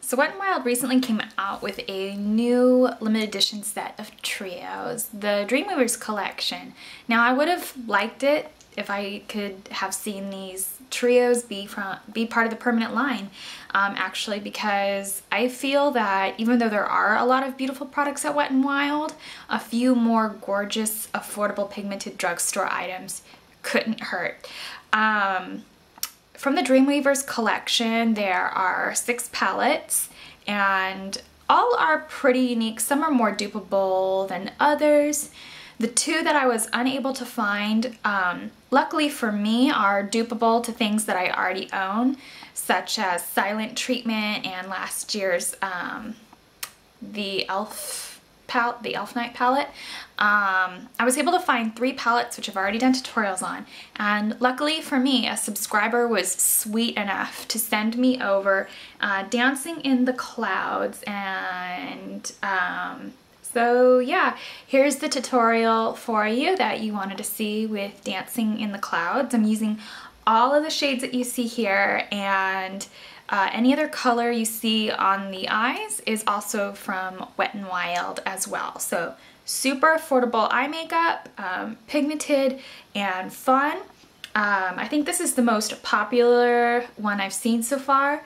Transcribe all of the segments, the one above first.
So Wet n Wild recently came out with a new limited edition set of trios, the Dreamweavers collection. Now I would have liked it if I could have seen these trios be part of the permanent line, actually, because I feel that even though there are a lot of beautiful products at Wet n Wild, a few more gorgeous, affordable pigmented drugstore items couldn't hurt. From the Dreamweavers collection, there are 6 palettes, and all are pretty unique. Some are more dupable than others. The 2 that I was unable to find, luckily for me, are dupable to things that I already own, such as Silent Treatment and last year's the Elf Night palette. I was able to find 3 palettes which I've already done tutorials on, and luckily for me, a subscriber was sweet enough to send me over Dancing in the Clouds, and so yeah, here's the tutorial for you that you wanted to see with Dancing in the Clouds. I'm using all of the shades that you see here, and any other color you see on the eyes is also from Wet n Wild as well. So super affordable eye makeup, pigmented and fun. I think this is the most popular one I've seen so far.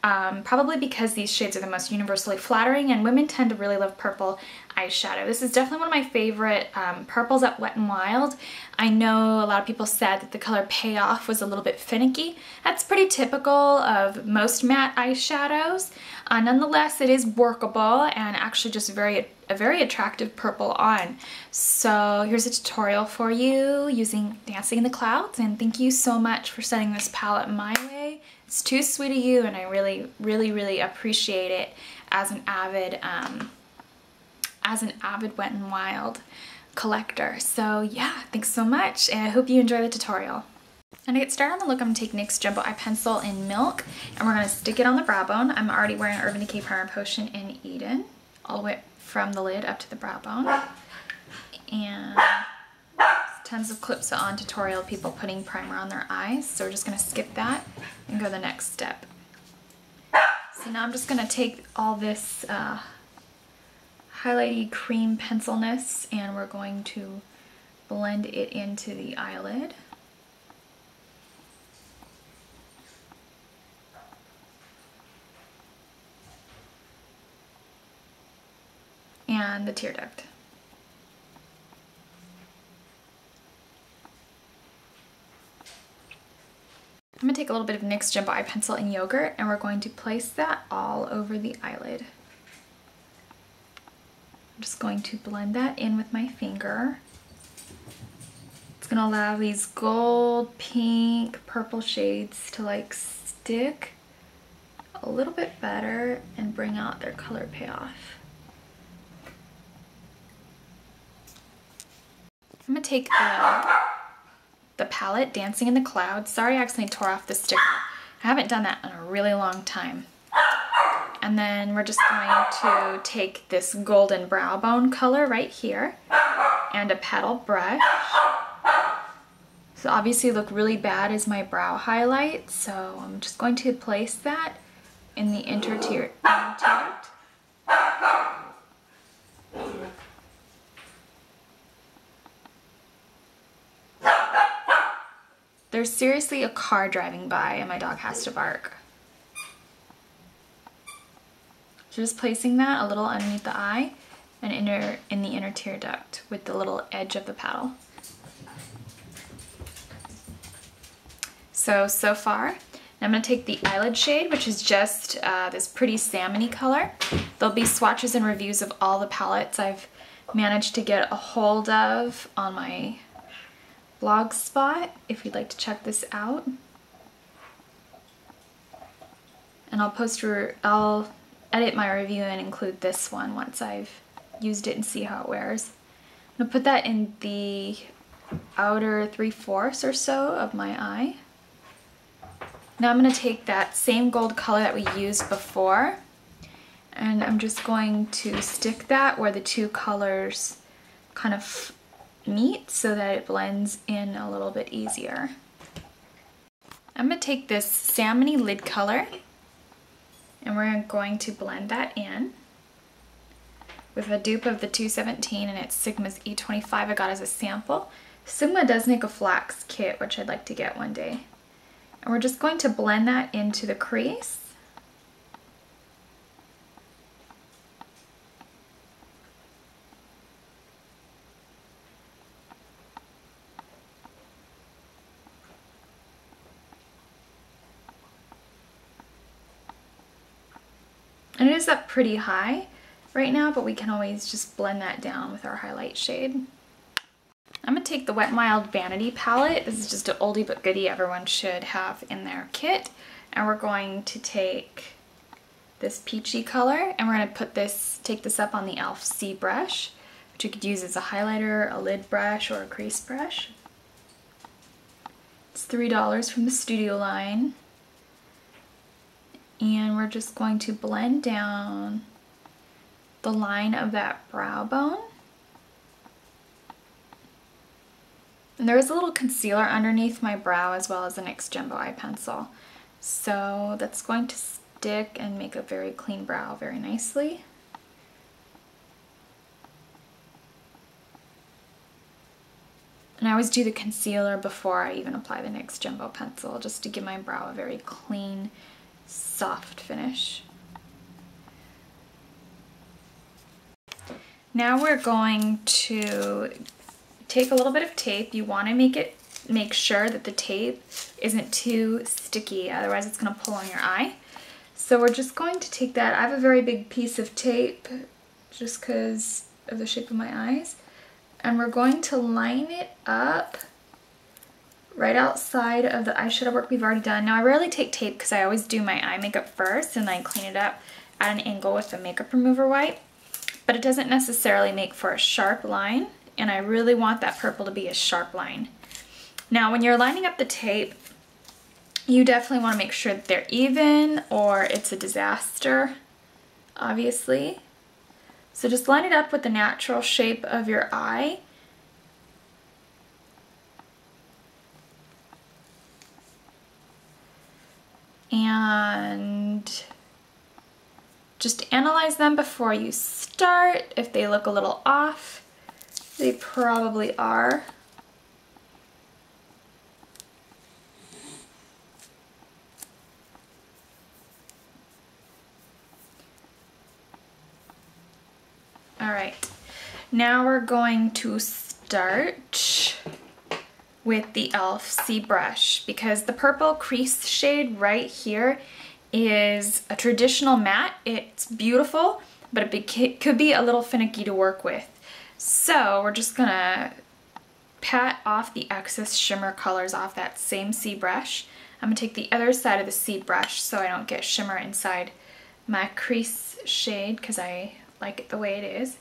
Probably because these shades are the most universally flattering, and women tend to really love purple eyeshadow. This is definitely one of my favorite purples at Wet n Wild. I know a lot of people said that the color Payoff was a little bit finicky. That's pretty typical of most matte eyeshadows. Nonetheless, it is workable and actually just a very attractive purple on. So here's a tutorial for you using Dancing in the Clouds, and thank you so much for sending this palette my way. It's too sweet of you, and I really appreciate it as an avid Wet n Wild collector. So yeah, thanks so much, and I hope you enjoy the tutorial. And to get started on the look, I'm going to take NYX Jumbo Eye Pencil in Milk, and we're going to stick it on the brow bone. I'm already wearing Urban Decay Primer Potion in Eden, all the way from the lid up to the brow bone. And tons of clips on tutorial people putting primer on their eyes, so we're just going to skip that and go the next step. So now I'm just going to take all this highlighty cream pencilness, and we're going to blend it into the eyelid. And the tear duct. I'm going to take a little bit of NYX Jumbo Eye Pencil in Yogurt, and we're going to place that all over the eyelid. I'm just going to blend that in with my finger. It's going to allow these gold, pink, purple shades to like stick a little bit better and bring out their color payoff. I'm going to take the palette, Dancing in the Clouds. Sorry I accidentally tore off the sticker. I haven't done that in a really long time. And then we're just going to take this golden brow bone color right here and a petal brush. So obviously look really bad as my brow highlight, so I'm just going to place that in the inner tear duct. There's seriously a car driving by and my dog has to bark. So just placing that a little underneath the eye and in the inner tear duct with the little edge of the petal. So far, I'm going to take the eyelid shade, which is just this pretty salmon-y color. There'll be swatches and reviews of all the palettes I've managed to get a hold of on my blog spot if you'd like to check this out. And I'll edit my review and include this one once I've used it and see how it wears. I'm going to put that in the outer 3/4 or so of my eye. Now I'm going to take that same gold color that we used before, and I'm just going to stick that where the two colors kind of meet so that it blends in a little bit easier. I'm going to take this salmon-y lid color And we're going to blend that in with a dupe of the 217, and it's Sigma's E25 I got as a sample. Sigma does make a flax kit, which I'd like to get one day. And we're just going to blend that into the crease. And it is up pretty high right now, but we can always just blend that down with our highlight shade. I'm going to take the Wet n Wild Vanity palette. This is just an oldie but goodie everyone should have in their kit. And we're going to take this peachy color and we're going to take this up on the e.l.f. C brush, which you could use as a highlighter, a lid brush, or a crease brush. It's $3 from the Studio line. And we're just going to blend down the line of that brow bone. And there is a little concealer underneath my brow as well as an NYX Jumbo eye pencil. So that's going to stick and make a very clean brow very nicely. And I always do the concealer before I even apply the NYX Jumbo pencil, just to give my brow a very clean, soft finish. Now we're going to take a little bit of tape. You want to make sure that the tape isn't too sticky, otherwise it's going to pull on your eye. So we're just going to take that. I have a very big piece of tape just because of the shape of my eyes. And we're going to line it up right outside of the eyeshadow work we've already done. Now I rarely take tape because I always do my eye makeup first and then clean it up at an angle with a makeup remover wipe. But it doesn't necessarily make for a sharp line, and I really want that purple to be a sharp line. Now when you're lining up the tape, you definitely want to make sure that they're even or it's a disaster, obviously. So just line it up with the natural shape of your eye. And just analyze them before you start. If they look a little off, they probably are. All right, now we're going to start with the e.l.f. C brush, because the purple crease shade right here is a traditional matte. It's beautiful, but it could be a little finicky to work with. So we're just gonna pat off the excess shimmer colors off that same C brush. I'm gonna take the other side of the C brush so I don't get shimmer inside my crease shade, because I like it the way it is.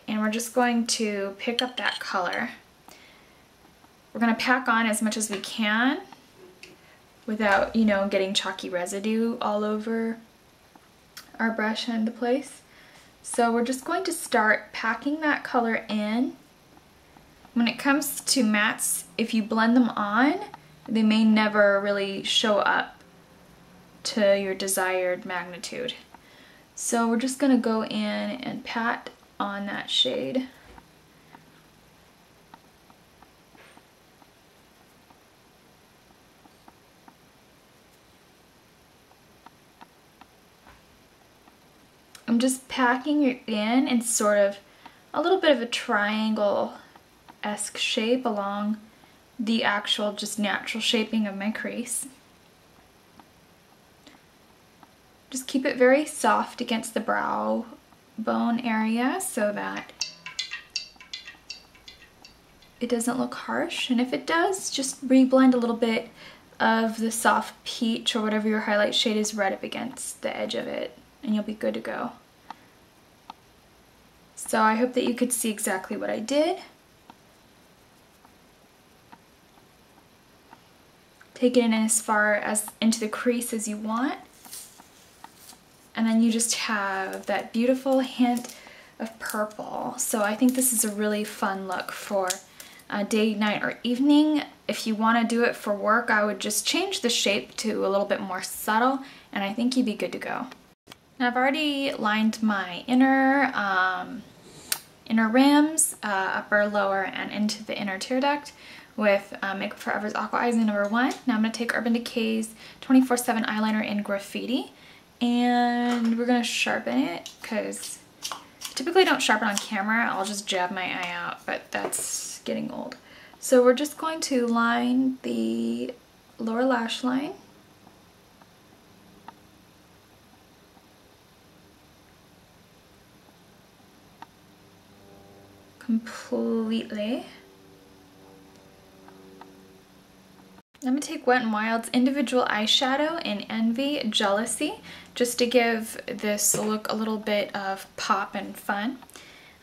And we're just going to pick up that color. We're going to pack on as much as we can without, you know, getting chalky residue all over our brush and the place. So we're just going to start packing that color in. When it comes to mattes, if you blend them on, they may never really show up to your desired magnitude. So we're just going to go in and pat on that shade. I'm just packing it in sort of a little bit of a triangle-esque shape along the actual just natural shaping of my crease. Just keep it very soft against the brow bone area so that it doesn't look harsh. And if it does, just reblend a little bit of the soft peach or whatever your highlight shade is right up against the edge of it, and you'll be good to go. So I hope that you could see exactly what I did. Take it in as far as into the crease as you want. And then you just have that beautiful hint of purple. So I think this is a really fun look for day, night, or evening. If you want to do it for work, I would just change the shape to a little bit more subtle, and I think you'd be good to go. And I've already lined my inner rims, upper, lower, and into the inner tear duct with Makeup Forever's Aqua Eyes in number 1. Now I'm going to take Urban Decay's 24/7 eyeliner in Graffiti, and we're going to sharpen it because I typically don't sharpen on camera. I'll just jab my eye out, but that's getting old. So we're just going to line the lower lash line. Completely. I'm going to take Wet n Wild's individual eyeshadow in Envy Jealousy just to give this look a little bit of pop and fun.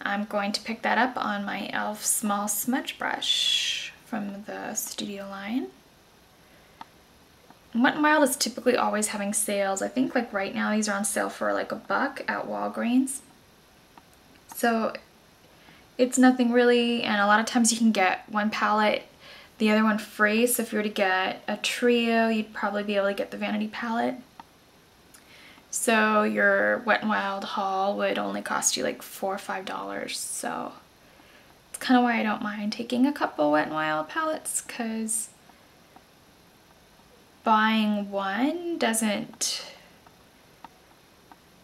I'm going to pick that up on my e.l.f. small smudge brush from the Studio line. Wet n Wild is typically always having sales. I think like right now these are on sale for like $1 at Walgreens. So it's nothing really, and a lot of times you can get one palette, the other one free. So if you were to get a trio, you'd probably be able to get the Vanity palette. So your Wet n Wild haul would only cost you like $4 or $5. So it's kind of why I don't mind taking a couple Wet n Wild palettes, because buying one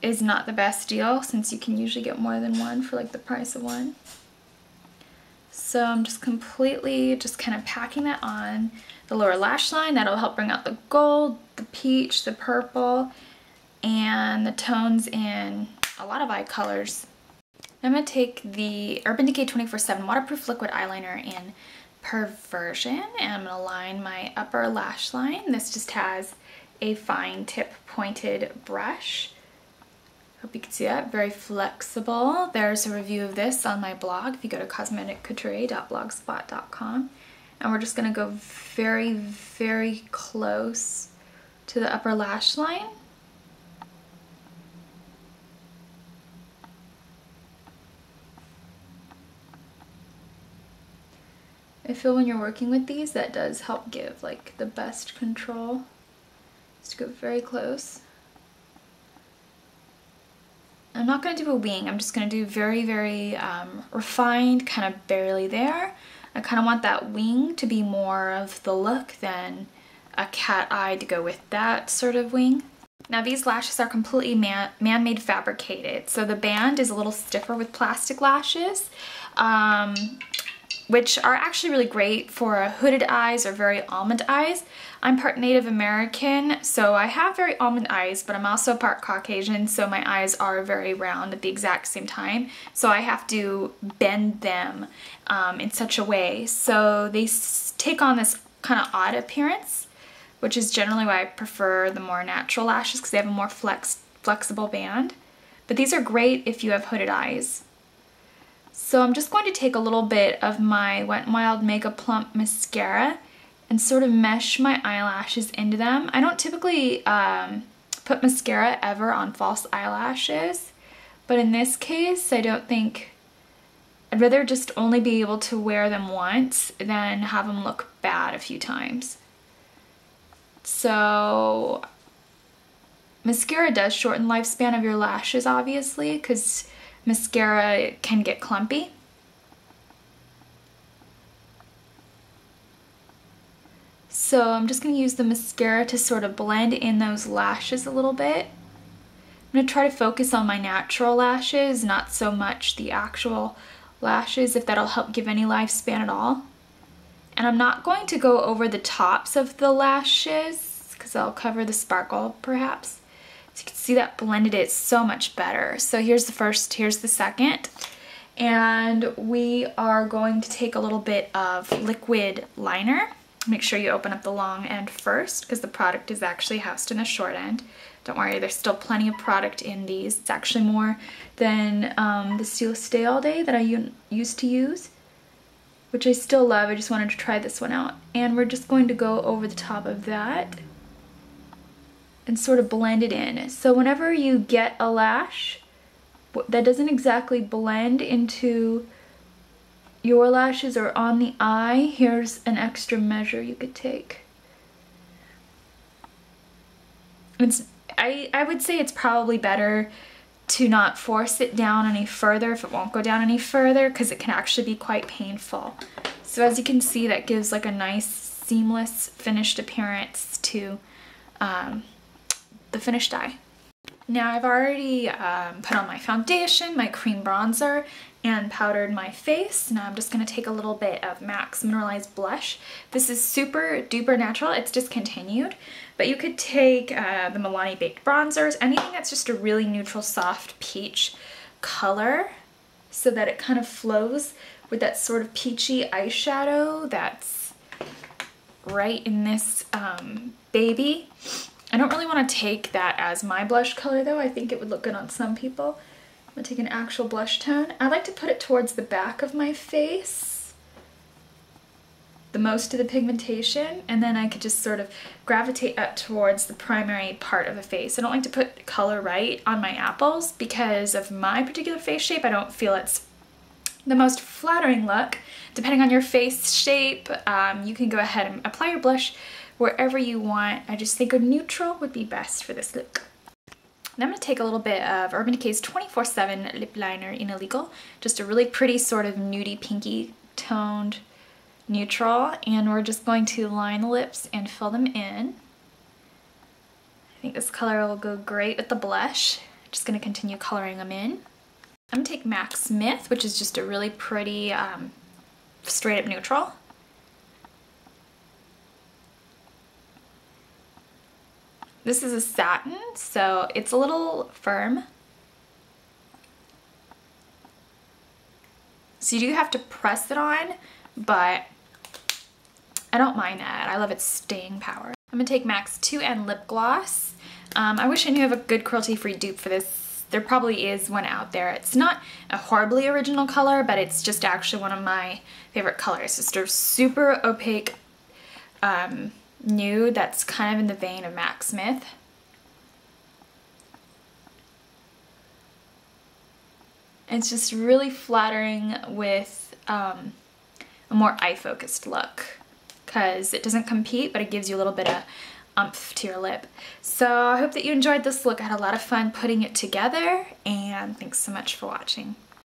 is not the best deal, since you can usually get more than one for like the price of one. So I'm just kind of packing that on the lower lash line. That'll help bring out the gold, the peach, the purple, and the tones in a lot of eye colors. I'm going to take the Urban Decay 24/7 Waterproof Liquid Eyeliner in Perversion, and I'm going to line my upper lash line. This just has a fine tip pointed brush. Hope you can see that. Very flexible. There's a review of this on my blog if you go to cosmeticcouturier.blogspot.com. And we're just going to go very, very close to the upper lash line. I feel when you're working with these, that does help give like the best control. Just go very close. I'm not going to do a wing. I'm just going to do very, very refined, kind of barely there. I kind of want that wing to be more of the look than a cat eye to go with that sort of wing. Now these lashes are completely man-made fabricated. So the band is a little stiffer with plastic lashes, which are actually really great for hooded eyes or very almond eyes. I'm part Native American, so I have very almond eyes, but I'm also part Caucasian, so my eyes are very round at the exact same time. So I have to bend them in such a way. So they take on this kind of odd appearance, which is generally why I prefer the more natural lashes, because they have a more flexible band. But these are great if you have hooded eyes. So I'm just going to take a little bit of my Wet n Wild Mega Plump mascara and sort of mesh my eyelashes into them. I don't typically put mascara ever on false eyelashes, but in this case I don't think, I'd rather just only be able to wear them once than have them look bad a few times. So mascara does shorten the lifespan of your lashes, obviously, because mascara can get clumpy. So I'm just going to use the mascara to sort of blend in those lashes a little bit. I'm going to try to focus on my natural lashes, not so much the actual lashes, if that'll help give any lifespan at all. And I'm not going to go over the tops of the lashes because I'll cover the sparkle perhaps. So you can see that blended it so much better. So here's the first, here's the second. And we are going to take a little bit of liquid liner. Make sure you open up the long end first because the product is actually housed in the short end. Don't worry, there's still plenty of product in these. It's actually more than the Steel Stay All Day that I used to use, which I still love. I just wanted to try this one out. And we're just going to go over the top of that and sort of blend it in. So whenever you get a lash that doesn't exactly blend into your lashes or on the eye, here's an extra measure you could take. I would say it's probably better to not force it down any further if it won't go down any further, because it can actually be quite painful. So as you can see, that gives like a nice seamless finished appearance to the finished eye. Now I've already put on my foundation, my cream bronzer, and powdered my face. Now I'm just going to take a little bit of MAC's Mineralize blush. This is Superdupernatural, it's discontinued, but you could take the Milani Baked bronzers, anything that's just a really neutral, soft peach color, so that it kind of flows with that sort of peachy eyeshadow that's right in this baby. I don't really want to take that as my blush color though. I think it would look good on some people. I'm going to take an actual blush tone. I like to put it towards the back of my face, the most of the pigmentation, and then I could just sort of gravitate up towards the primary part of the face. I don't like to put color right on my apples because of my particular face shape. I don't feel it's the most flattering look. Depending on your face shape, you can go ahead and apply your blush wherever you want. I just think a neutral would be best for this look. And I'm going to take a little bit of Urban Decay's 24/7 lip liner in Illegal, just a really pretty sort of nudie pinky toned neutral, and we're just going to line the lips and fill them in. I think this color will go great with the blush. Just going to continue coloring them in. I'm going to take MAC's Myth, which is just a really pretty straight up neutral. This is a satin, so it's a little firm. So you do have to press it on, but I don't mind that. I love its staying power. I'm gonna take MAC's 2N lip gloss. I wish I knew of a good cruelty-free dupe for this. There probably is one out there. It's not a horribly original color, but it's just actually one of my favorite colors. It's just a super opaque nude that's kind of in the vein of MAC's Myth. It's just really flattering with a more eye-focused look, because it doesn't compete, but it gives you a little bit of oomph to your lip. So I hope that you enjoyed this look. I had a lot of fun putting it together, and thanks so much for watching.